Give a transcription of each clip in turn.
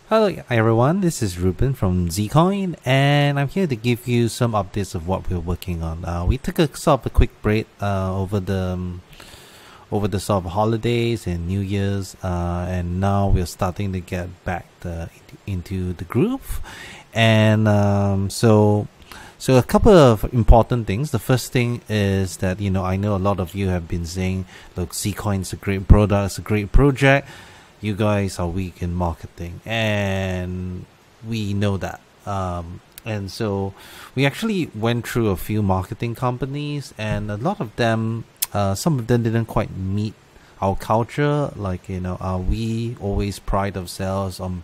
Hello everyone, this is Ruben from Zcoin, and I'm here to give you some updates of what we're working on. We took a sort of a quick break over the sort of holidays and New Year's, and now we're starting to get back into the groove. And so a couple of important things. The first thing is that I know a lot of you have been saying, look, Zcoin's a great product, it's a great project. You guys are weak in marketing, and we know that. And so we actually went through a few marketing companies, and a lot of them, some of them didn't quite meet our culture. Like, we always pride ourselves on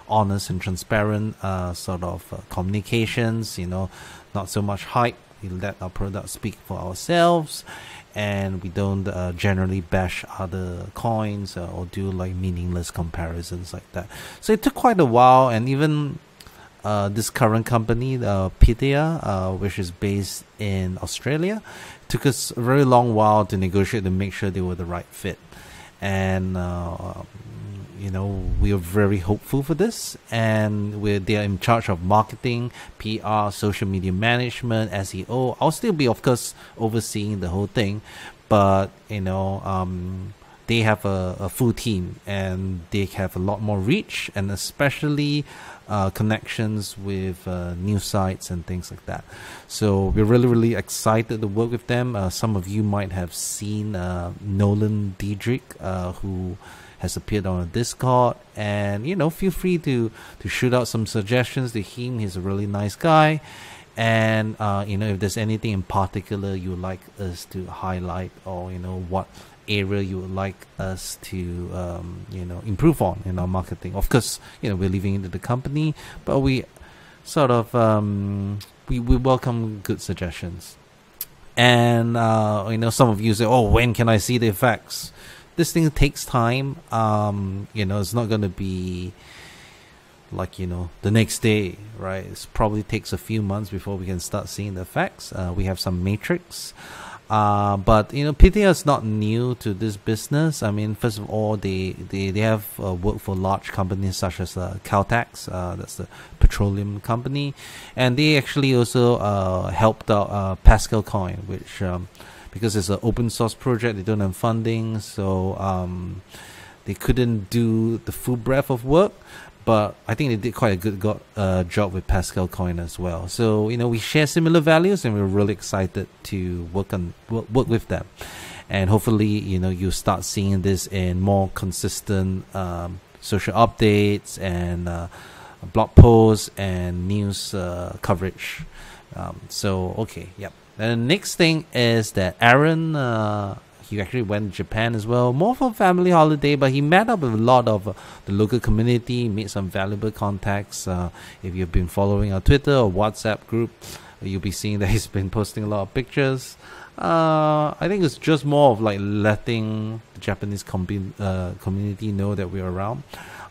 honest and transparent sort of communications, not so much hype. We let our product speak for ourselves, and we don't generally bash other coins or do like meaningless comparisons like that. So it took quite a while, and even this current company, Pythia, which is based in Australia, took us a very long while to negotiate to make sure they were the right fit. And we are very hopeful for this, and they are in charge of marketing, PR, social media management, SEO. I'll still be, of course, overseeing the whole thing, but they have a full team, and they have a lot more reach, and especially connections with news sites and things like that. So we're really excited to work with them. Some of you might have seen Nolan Diedrich, who has appeared on a Discord, and feel free to shoot out some suggestions to him. He's a really nice guy, and if there's anything in particular you would like us to highlight, or what area you would like us to improve on in our marketing. Of course, we're leaving it to the company, but we sort of we welcome good suggestions. And some of you say, oh, when can I see the effects? This thing takes time. It's not going to be like, the next day, right? It probably takes a few months before we can start seeing the effects. We have some metrics. But, Pythia is not new to this business. I mean, first of all, they have worked for large companies such as Caltex, that's the petroleum company. And they actually also helped out Pascal Coin, which... because it's an open source project, they don't have funding, so they couldn't do the full breadth of work. But I think they did quite a good job with Pascal Coin as well. So we share similar values, and we're really excited to work with them. And hopefully you start seeing this in more consistent social updates and blog posts and news coverage. Yep. And the next thing is that Aaron, he actually went to Japan as well, more for a family holiday, but he met up with a lot of the local community, made some valuable contacts. If you've been following our Twitter or WhatsApp group, you'll be seeing that he's been posting a lot of pictures. I think it's just more of like letting the Japanese community know that we're around.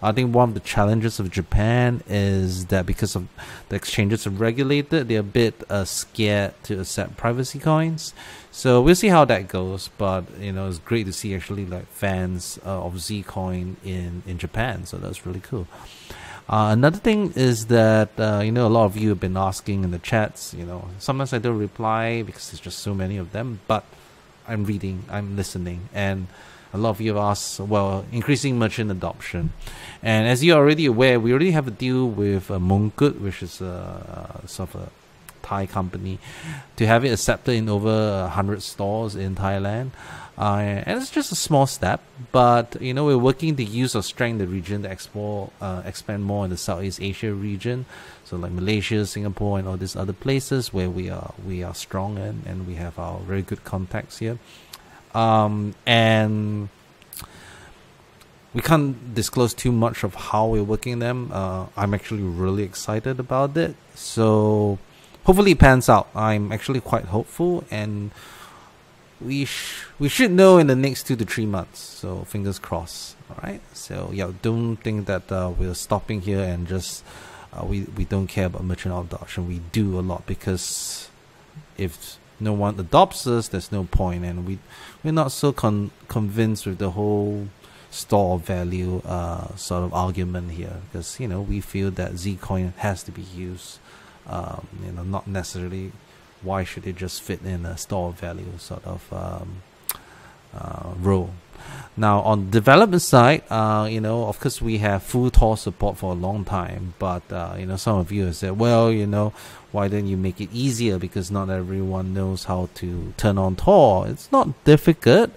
I think one of the challenges of Japan is that because of the exchanges are regulated, they're a bit scared to accept privacy coins. So we'll see how that goes. But it's great to see actually like fans of Zcoin in Japan. So that's really cool. Another thing is that a lot of you have been asking in the chats. Sometimes I don't reply because there's just so many of them. But I'm reading, I'm listening, and a lot of you have asked, increasing merchant adoption. And as you're already aware, we already have a deal with Mongkut, which is a sort of a Thai company, to have it accepted in over 100 stores in Thailand. And it's just a small step, but we're working to use our strength in the region to expand more in the Southeast Asia region. So like Malaysia, Singapore, and all these other places where we are strong in, and we have our very good contacts here. And we can't disclose too much of how we're working them. I'm actually really excited about it. So hopefully it pans out. I'm actually quite hopeful, and we should know in the next 2 to 3 months. So fingers crossed. All right. So yeah, don't think that we're stopping here and just we don't care about merchant adoption. We do a lot, because if no one adopts us, there's no point, and we're not so convinced with the whole store of value sort of argument here, because we feel that Zcoin has to be used. Not necessarily why should it just fit in a store of value sort of role. Now on the development side, of course we have full Tor support for a long time, but some of you have said, well, why don't you make it easier, because not everyone knows how to turn on Tor. It's not difficult.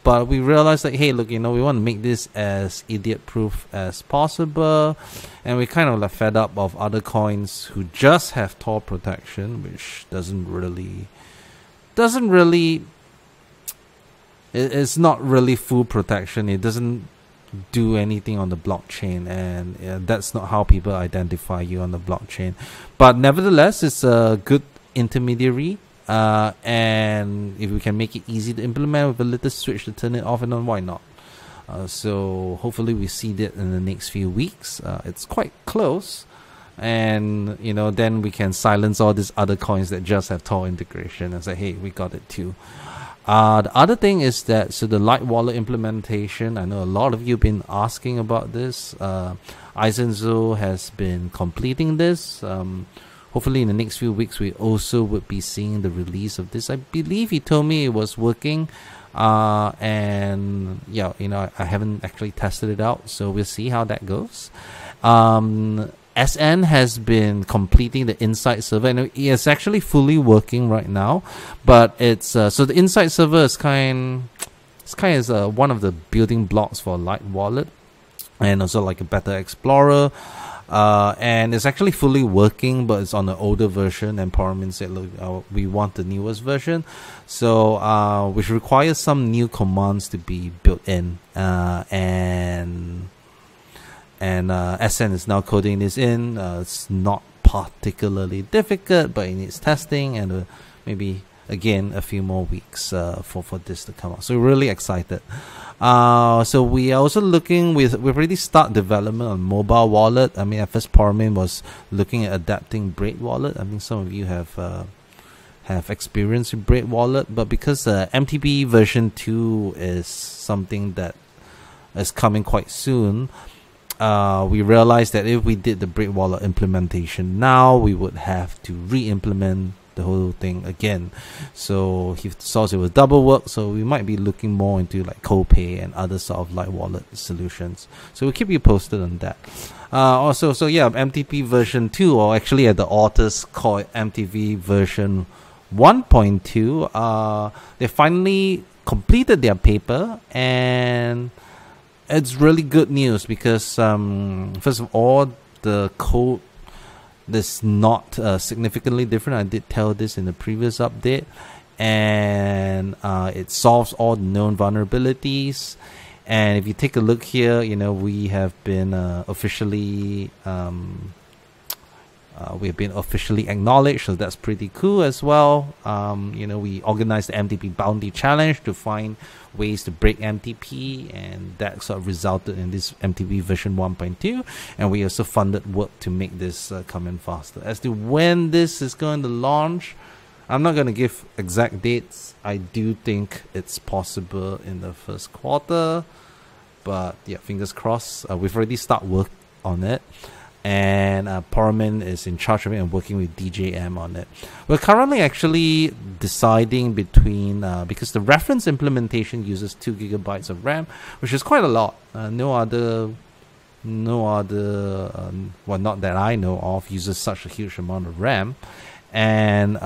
But we realized that, hey, look, we want to make this as idiot proof as possible, and we kind of fed up of other coins who just have Tor protection, which doesn't really it's not really full protection. It doesn't do anything on the blockchain, and that's not how people identify you on the blockchain. But nevertheless, it's a good intermediary, and if we can make it easy to implement with a little switch to turn it off and on, why not? So hopefully we see that in the next few weeks. It's quite close, and then we can silence all these other coins that just have Tor integration and say, hey, we got it too. The other thing is that, so the Light Wallet implementation, I know a lot of you have been asking about this. Eisenzo has been completing this. Hopefully in the next few weeks we also would be seeing the release of this. I believe he told me it was working, and yeah, I haven't actually tested it out, so we'll see how that goes. SN has been completing the Insight server, and it's actually fully working right now. But it's so the Insight server is one of the building blocks for Light Wallet, and also like a better explorer. And it's actually fully working, but it's on the older version. And Paramin said, look, we want the newest version, so which requires some new commands to be built in, and SN is now coding this in. It's not particularly difficult, but it needs testing, and maybe again a few more weeks for this to come out. So we're really excited. So we are also looking we've already started development on mobile wallet. I mean, at first Paramin was looking at adapting Braid wallet. I mean, some of you have experience with Braid wallet, but because MTP version 2 is something that is coming quite soon, we realized that if we did the Braid wallet implementation now, we would have to re-implement the whole thing again. So he saw it was double work, so we might be looking more into like Copay and other sort of Light Wallet solutions. So we'll keep you posted on that. Also, so yeah, MTP version 2, or actually at the authors call it MTP version 1.2, they finally completed their paper, and it's really good news because first of all, the code is not significantly different. I did tell this in the previous update, and it solves all the known vulnerabilities. And if you take a look here, we have been officially acknowledged, so that's pretty cool as well. We organized the MTP Bounty Challenge to find ways to break MTP, and that sort of resulted in this MTP version 1.2, and we also funded work to make this come in faster. As to when this is going to launch, I'm not going to give exact dates. I do think it's possible in the first quarter, but yeah, fingers crossed. We've already started work on it, and Paramin is in charge of it and working with DJM on it. We're currently actually deciding between, because the reference implementation uses 2 gigabytes of RAM, which is quite a lot. No other, well, not that I know of, uses such a huge amount of RAM. And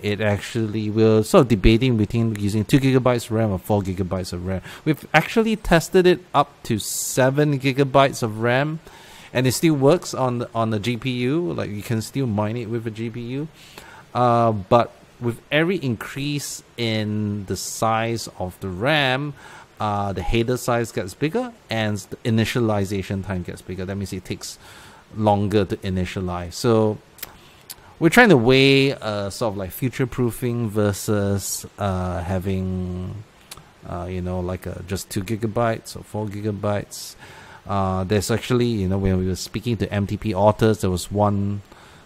it actually, we're sort of debating between using 2 gigabytes of RAM or 4 gigabytes of RAM. We've actually tested it up to 7 gigabytes of RAM, and it still works on the GPU. Like, you can still mine it with a GPU, but with every increase in the size of the RAM, the header size gets bigger and the initialization time gets bigger. That means it takes longer to initialize. So we're trying to weigh sort of like future proofing versus having like just 2 gigabytes or 4 gigabytes. There's actually, when we were speaking to MTP authors, there was one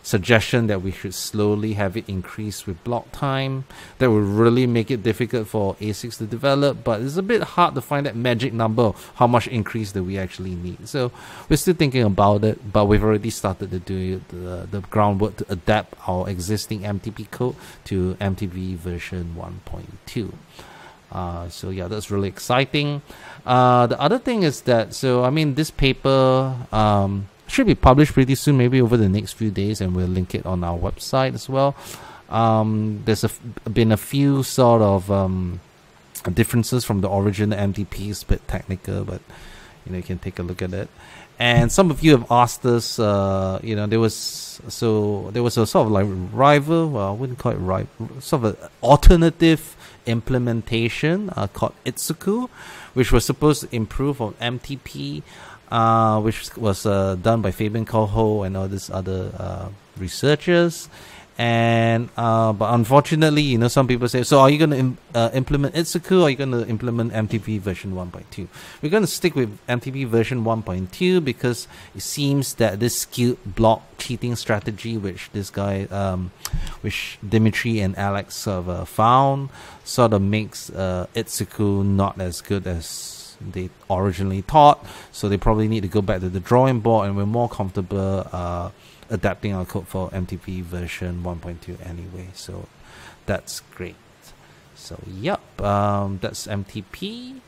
suggestion that we should slowly have it increase with block time. That would really make it difficult for ASICs to develop, but it's a bit hard to find that magic number of how much increase that we actually need. So we're still thinking about it, but we've already started to do the groundwork to adapt our existing MTP code to MTP version 1.2. So yeah, that's really exciting. The other thing is that, so I mean, this paper should be published pretty soon, maybe over the next few days, and we'll link it on our website as well. There's been a few sort of differences from the original MTP. It's a bit technical, but you can take a look at it. And some of you have asked us, there was a sort of like rival, well, I wouldn't call it rival, sort of an alternative implementation called Itsuku, which was supposed to improve on MTP, which was done by Fabian Coho and all these other researchers. And but unfortunately, some people say, so are you going to implement Itsuku, or are you going to implement MTP version 1.2? We're going to stick with MTP version 1.2 because it seems that this skewed block cheating strategy, which this guy, which Dimitri and Alex sort of found, sort of makes Itsuku not as good as they originally thought. So they probably need to go back to the drawing board, and we're more comfortable adapting our code for MTP version 1.2 anyway. So that's great. So yep, that's MTP.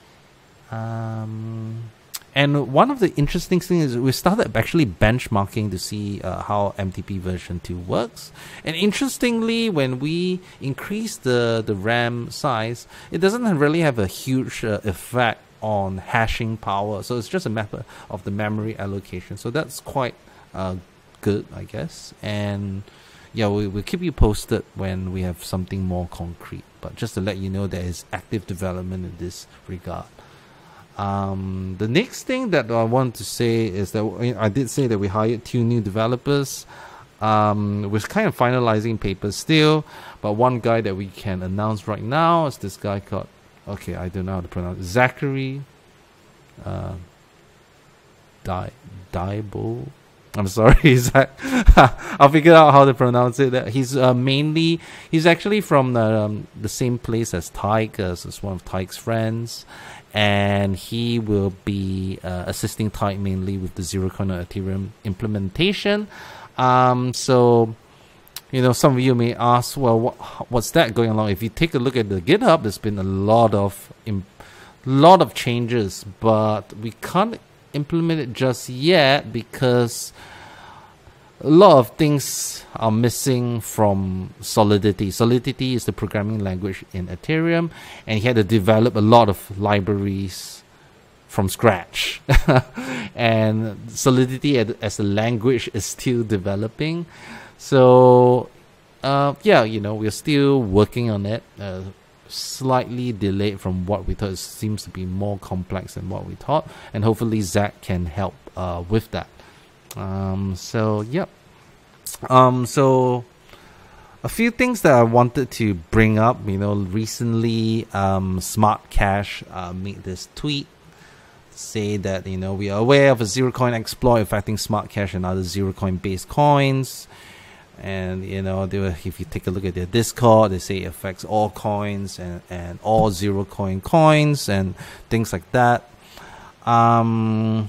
And one of the interesting things is we started actually benchmarking to see how MTP version 2 works. And interestingly, when we increase the RAM size, it doesn't really have a huge effect on hashing power. So it's just a matter of the memory allocation. So that's quite good, I guess. And yeah, we'll keep you posted when we have something more concrete. But just to let you know, there is active development in this regard. The next thing that I want to say is that I did say that we hired 2 new developers. We're kind of finalizing papers still, but one guy that we can announce right now is this guy called, okay, I don't know how to pronounce it, Zachary Diebold. I'm sorry, Zach. I'll figure out how to pronounce it. He's actually from the same place as Tyke, as one of Tyke's friends, and he will be assisting Tyke mainly with the Zerocoin or Ethereum implementation. So, some of you may ask, well, what's that going along? If you take a look at the GitHub, there's been a lot of changes, but we can't implement it just yet because a lot of things are missing from Solidity. Solidity is the programming language in Ethereum, and he had to develop a lot of libraries from scratch. And Solidity as a language is still developing. So we're still working on it. Slightly delayed from what we thought. It seems to be more complex than what we thought, and hopefully Zach can help with that. So a few things that I wanted to bring up. Recently Smart Cash made this tweet say that we are aware of a Zerocoin exploit affecting Smart Cash and other Zerocoin based coins. And if you take a look at their Discord, they say it affects all coins and all Zerocoin coins and things like that. Well,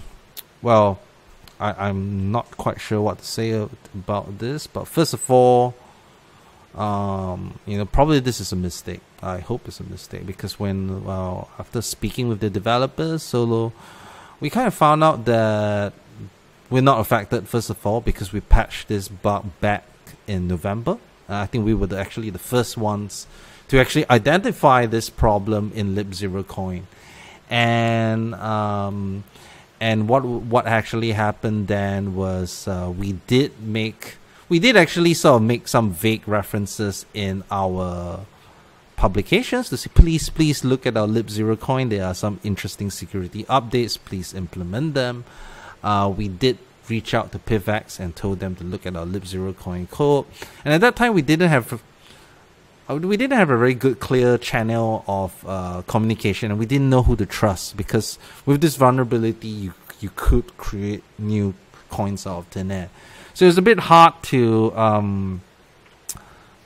I'm not quite sure what to say about this, but first of all, probably this is a mistake. I hope it's a mistake, because after speaking with the developers solo, we kind of found out that we're not affected, first of all, because we patched this bug back in November. I think we were actually the first ones to actually identify this problem in libzerocoin. And what actually happened then was we did actually sort of make some vague references in our publications to say, please look at our libzerocoin. There are some interesting security updates. Please implement them. We did reach out to PivX and told them to look at our libzerocoin code. And at that time, we didn't have a very good, clear channel of communication, and we didn't know who to trust, because with this vulnerability, you could create new coins out of thin air. So it's a bit hard to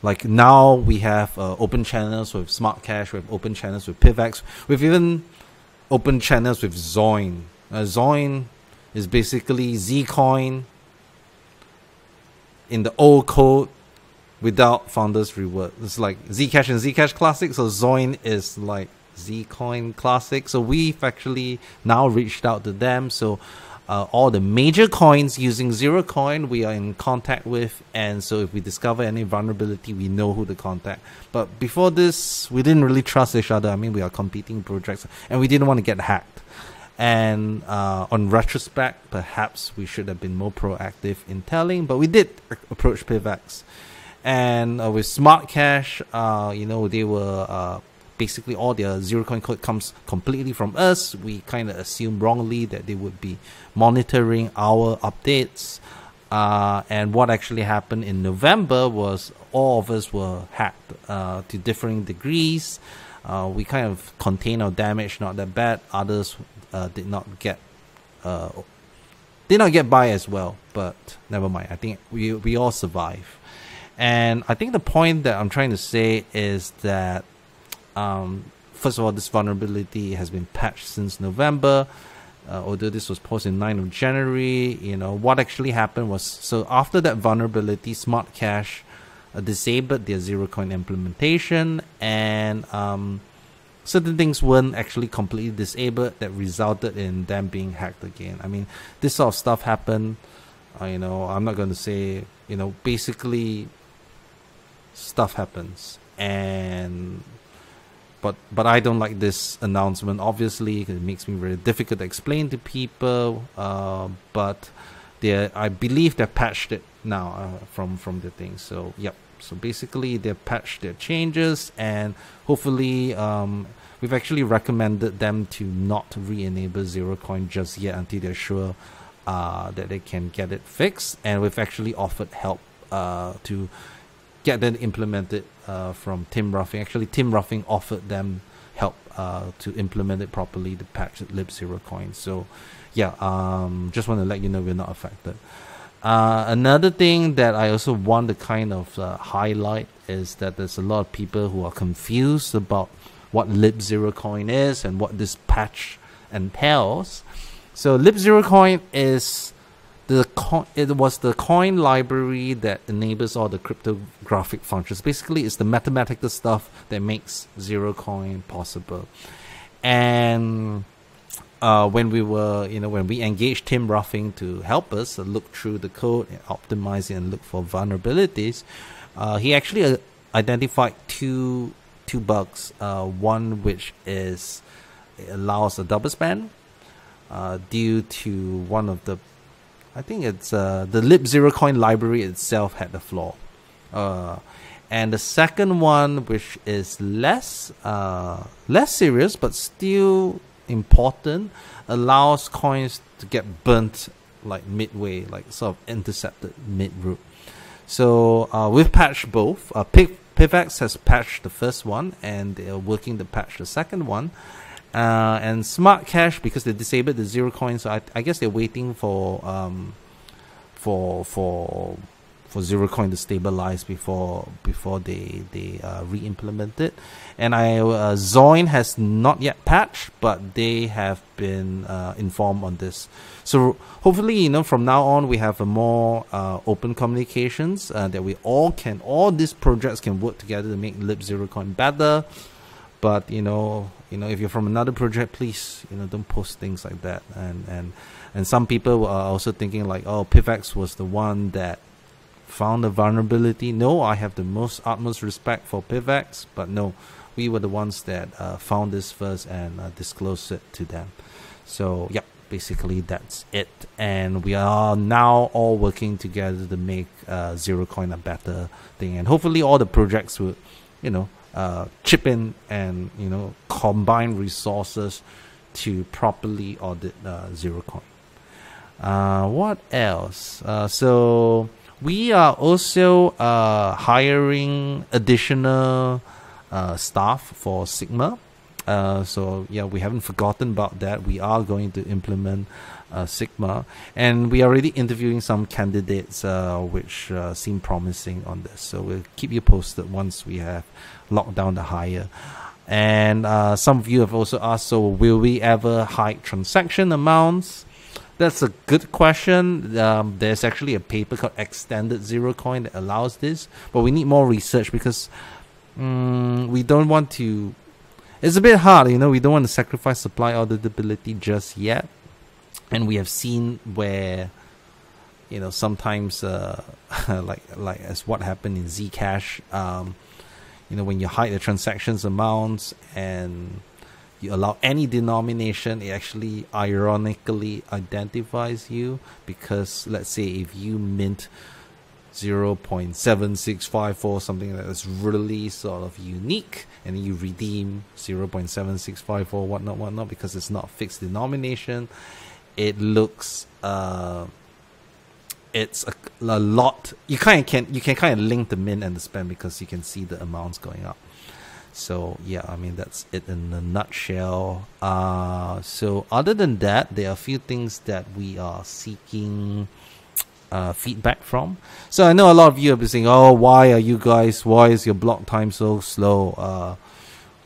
like now we have open channels with Smart Cash, we have open channels with PivX, we've even open channels with Zcoin. Zcoin is basically Zcoin in the old code without founders reward. It's like Zcash and Zcash Classic, so Zcoin is like Zcoin Classic. So we've actually now reached out to them. So all the major coins using Zerocoin we are in contact with, and so if we discover any vulnerability, we know who to contact. But before this, we didn't really trust each other. I mean, we are competing projects, and we didn't want to get hacked. And on retrospect, perhaps we should have been more proactive in telling, but we did approach PivX. And with Smart Cash, you know, they were basically all their Zerocoin code comes completely from us. We kind of assumed wrongly that they would be monitoring our updates. And what actually happened in November was all of us were hacked to differing degrees. We kind of contained our damage, not that bad. Others did not get by as well, but never mind. I think we all survive. And I think the point that I'm trying to say is that first of all, this vulnerability has been patched since November. Although this was posted 9th of January, you know, what actually happened was, so after that vulnerability, Smart Cash disabled their Zerocoin implementation, and certain things weren't actually completely disabled that resulted in them being hacked again. I mean, this sort of stuff happened. You know, I'm not going to say, you know, basically stuff happens, and but I don't like this announcement, obviously, because it makes me very difficult to explain to people. But I believe they patched it now from the thing. So yep. So basically, they patched their changes, and hopefully, we've actually recommended them to not re-enable Zerocoin just yet until they're sure that they can get it fixed. And we've actually offered help to get that implemented from Tim Ruffing. Actually, Tim Ruffing offered them help to implement it properly, to patch libzerocoin. So yeah, just want to let you know we're not affected. Another thing that I also want to kind of highlight is that there's a lot of people who are confused about what libzerocoin is and what this patch entails. So libzerocoin is it was the coin library that enables all the cryptographic functions. Basically, it's the mathematical stuff that makes Zerocoin possible. And when we engaged Tim Ruffing to help us look through the code, optimize it, and look for vulnerabilities, he actually identified two bugs. One which is it allows a double span due to one of the, I think it's the libzerocoin library itself had a flaw. And the second one, which is less serious but still important, allows coins to get burnt like midway, like sort of intercepted mid-route. So we've patched both. PivX has patched the first one, and they are working to patch the second one. And Smart Cash, because they disabled the Zerocoin, so I guess they're waiting for Zerocoin to stabilize before they re-implement it. And Zcoin has not yet patched, but they have been informed on this. So hopefully, from now on we have a more open communications that all these projects can work together to make libzerocoin better. But if you're from another project, please don't post things like that. And some people are also thinking like, oh, PivX was the one that found the vulnerability. No, I have the utmost respect for PivX, but no, we were the ones that found this first and disclosed it to them. So yep, basically that's it. And we are now all working together to make Zerocoin a better thing. And hopefully all the projects will, chip in and combine resources to properly audit Zerocoin. What else? So we are also hiring additional staff for Sigma. So yeah, we haven't forgotten about that. We are going to implement Sigma, and we are already interviewing some candidates which seem promising on this. So we'll keep you posted once we have locked down the hire. And some of you have also asked, so will we ever hide transaction amounts? That's a good question. There's actually a paper called Extended Zerocoin that allows this, but we need more research because we don't want to. It's a bit hard, you know. We don't want to sacrifice supply auditability just yet, and we have seen where, you know, sometimes like as what happened in Zcash, you know, when you hide the transactions amounts and you allow any denomination, it actually ironically identifies you, because let's say if you mint 0.7654, something that's really sort of unique, and then you redeem 0.7654 whatnot, because it's not fixed denomination, it looks it's a lot. You can kind of link the mint and the spend because you can see the amounts going up. So yeah, I mean, that's it in a nutshell. So other than that, there are a few things that we are seeking feedback from. So I know a lot of you have been saying, oh, why is your block time so slow?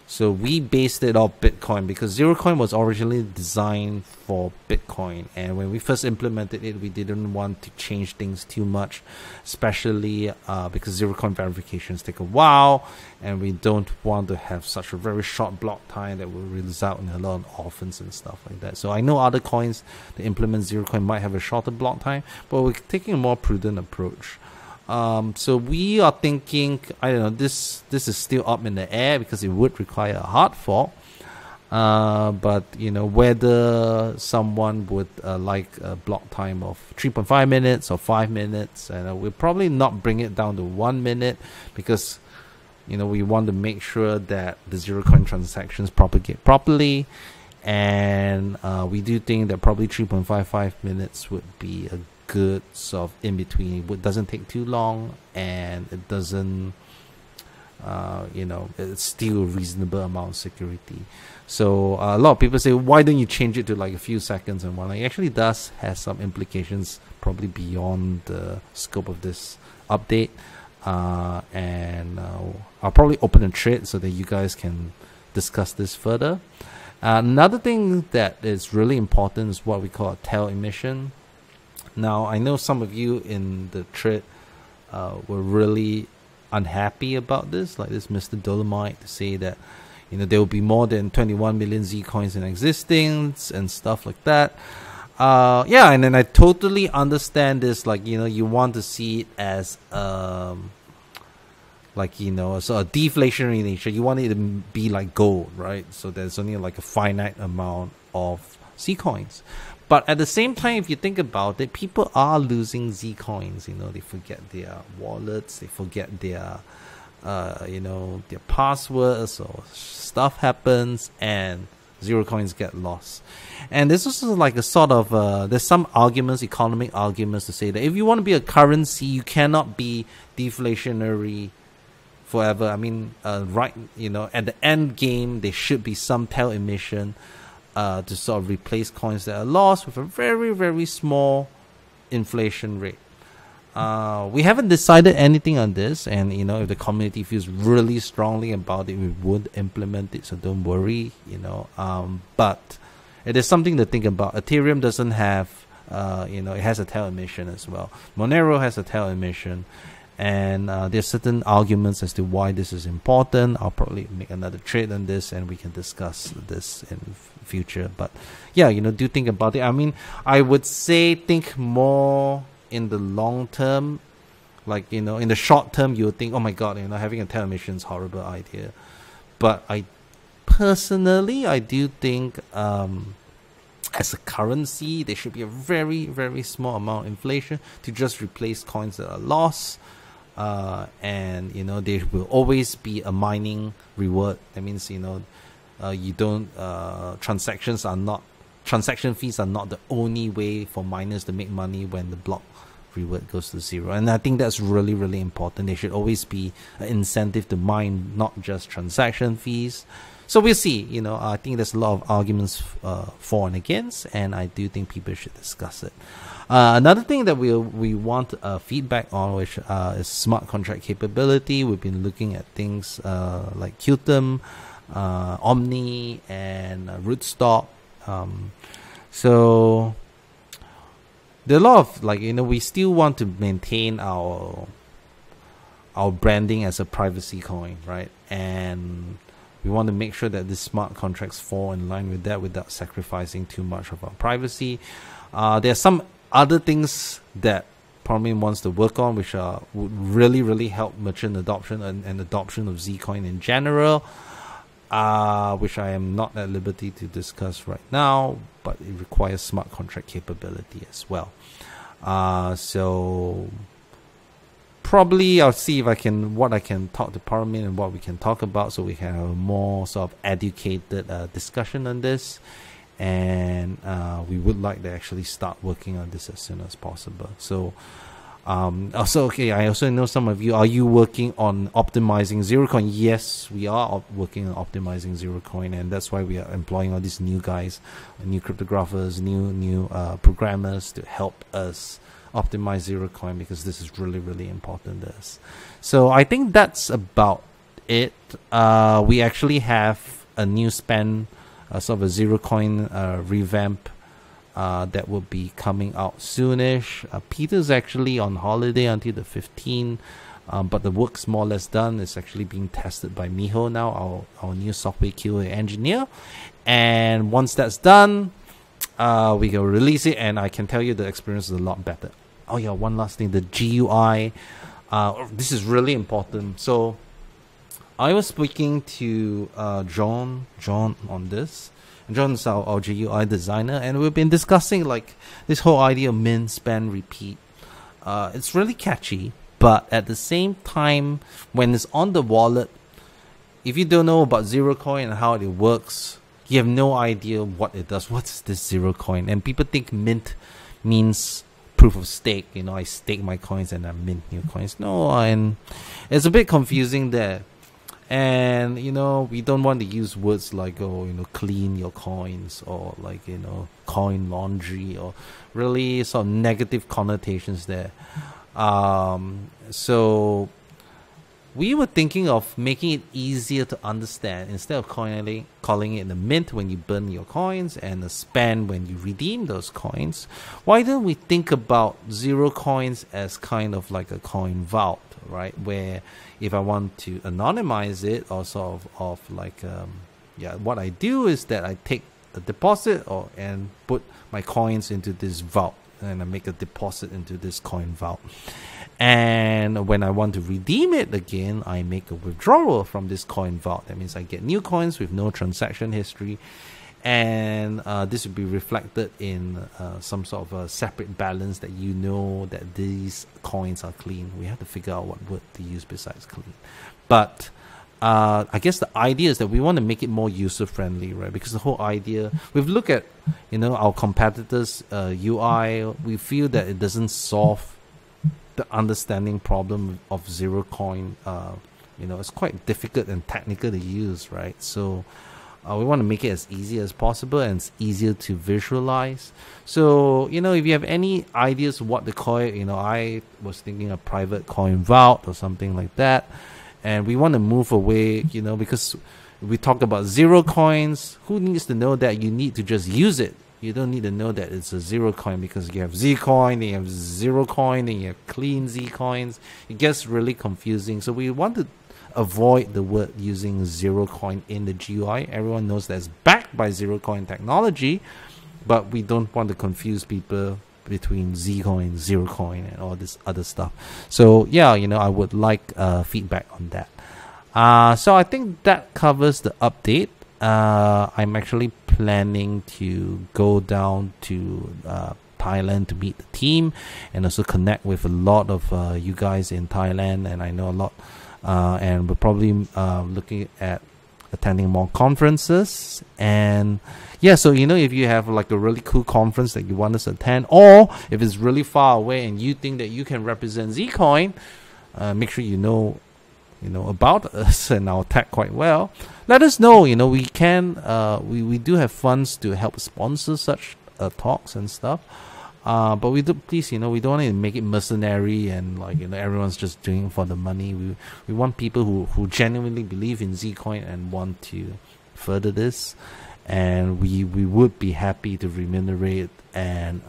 So we based it off Bitcoin because Zerocoin was originally designed for Bitcoin, and when we first implemented it, we didn't want to change things too much, especially because Zerocoin verifications take a while, and we don't want to have such a very short block time that will result in a lot of orphans and stuff like that. So I know other coins that implement Zerocoin might have a shorter block time, but we're taking a more prudent approach. So we are thinking, I don't know, this is still up in the air because it would require a hard fork. But you know, whether someone would like a block time of 3.5 minutes or 5 minutes, and we'll probably not bring it down to 1 minute because, you know, we want to make sure that the Zerocoin transactions propagate properly, and we do think that probably 3.55 minutes would be a good sort of in between. It doesn't take too long, and it doesn't you know, it's still a reasonable amount of security. So a lot of people say, why don't you change it to like a few seconds and whatnot? It actually does have some implications probably beyond the scope of this update, and I'll probably open a thread so that you guys can discuss this further. Another thing that is really important is what we call a tail emission. Now, I know some of you in the thread were really unhappy about this, like this Mr. Dolomite, to say that, you know, there will be more than 21 million Zcoins in existence and stuff like that. Yeah, and then I totally understand this. Like, you know, you want to see it as like, you know, so a deflationary nature. You want it to be like gold, right? So there's only like a finite amount of Zcoins. But at the same time, if you think about it, people are losing Zcoins. You know, they forget their wallets, they forget their, you know, their passwords, or stuff happens, and Zerocoins get lost. And there's also like a sort of, there's some arguments, economic arguments, to say that if you want to be a currency, you cannot be deflationary forever. I mean, right, you know, at the end game, there should be some tail emission to sort of replace coins that are lost with a very, very small inflation rate. We haven't decided anything on this, and you know, if the community feels really strongly about it, we would implement it, so don't worry, you know. But it is something to think about. Ethereum doesn't have, you know, it has a tail emission as well. Monero has a tail emission, and there's certain arguments as to why this is important. I'll probably make another trade on this, and we can discuss this in future. But yeah, you know, do think about it. I mean, I would say think more in the long term. Like, you know, in the short term, you would think, oh my god, you know, having a tail emission is a horrible idea. But I personally, I do think as a currency, there should be a very, very small amount of inflation to just replace coins that are lost. And you know, there will always be a mining reward. That means, you know, you don't transaction fees are not the only way for miners to make money when the block reward goes to zero. And I think that's really, really important. There should always be an incentive to mine, not just transaction fees. So we'll see. You know, I think there's a lot of arguments for and against, and I do think people should discuss it. Another thing that we want feedback on, which is smart contract capability. We've been looking at things like Qtum, Omni, and Rootstock. So there are a lot of, like, you know, we still want to maintain our branding as a privacy coin, right? And we want to make sure that the smart contracts fall in line with that without sacrificing too much of our privacy. There are some other things that Parmin wants to work on, which would really help merchant adoption and adoption of Zcoin in general, which I am not at liberty to discuss right now, but it requires smart contract capability as well. So probably I'll see if what I can talk to Parmin and what we can talk about, so we can have a more sort of educated discussion on this. And we would like to actually start working on this as soon as possible. So also, okay, I also know some of you, are you working on optimizing Zerocoin? Yes, we are working on optimizing Zerocoin, and that's why we are employing all these new guys, new cryptographers, new programmers to help us optimize Zerocoin, because this is really important to us. So I think that's about it. We actually have a new span, sort of a Zerocoin revamp that will be coming out soonish. Peter's actually on holiday until the 15th, but the work's more or less done. It's actually being tested by Miho now, our new software QA engineer. And once that's done, we can release it, and I can tell you the experience is a lot better. Oh yeah, one last thing, the GUI. This is really important. So I was speaking to John on this. John's our GUI designer, and we've been discussing like this whole idea of min, span, repeat. It's really catchy, but at the same time, when it's on the wallet, if you don't know about Zerocoin and how it works, you have no idea what it does. What's this Zerocoin? And people think mint means proof of stake. You know, I stake my coins and I mint new coins. No, and it's a bit confusing there. And, you know, we don't want to use words like, oh, you know, clean your coins, or like, you know, coin laundry, or really sort of negative connotations there. So we were thinking of making it easier to understand. Instead of calling it the mint when you burn your coins and the span when you redeem those coins, why don't we think about Zerocoins as kind of like a coin vault, right? Where if I want to anonymize it, or sort of like, what I do is that I take a deposit and put my coins into this vault, and I make a deposit into this coin vault. And when I want to redeem it again, I make a withdrawal from this coin vault. That means I get new coins with no transaction history, and this will be reflected in some sort of a separate balance that you know that these coins are clean. We have to figure out what word to use besides clean. But I guess the idea is that we want to make it more user friendly, right? Because the whole idea, we've looked at, you know, our competitors' UI. We feel that it doesn't solve the understanding problem of Zerocoin. You know, it's quite difficult and technical to use, right? So we want to make it as easy as possible, and it's easier to visualize. So, you know, if you have any ideas what the coin, you know, I was thinking a private coin vault or something like that. And we want to move away, you know, because we talk about Zerocoins. Who needs to know that? You need to just use it. You don't need to know that it's a Zerocoin, because you have Zcoin, then you have Zerocoin, then you have clean Zcoins. It gets really confusing. So we want to avoid the word using Zerocoin in the GUI. Everyone knows that's backed by Zerocoin technology, but we don't want to confuse people between Zcoin, Zerocoin, and all this other stuff. So yeah, you know, I would like feedback on that. So I think that covers the update. I'm actually planning to go down to Thailand to meet the team, and also connect with a lot of you guys in Thailand, and I know a lot, and we're probably looking at attending more conferences. And yeah, so, you know, if you have like a really cool conference that you want us to attend, or if it's really far away and you think that you can represent Zcoin, make sure you know about us and our tech quite well, let us know. We can we do have funds to help sponsor such talks and stuff. But we do, please, we don't want to make it mercenary and everyone's just doing it for the money. We want people who genuinely believe in Zcoin and want to further this, and we would be happy to remunerate and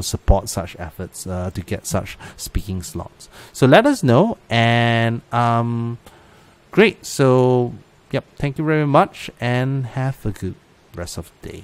support such efforts to get such speaking slots. So let us know, and great. So yep, thank you very much, and have a good rest of the day.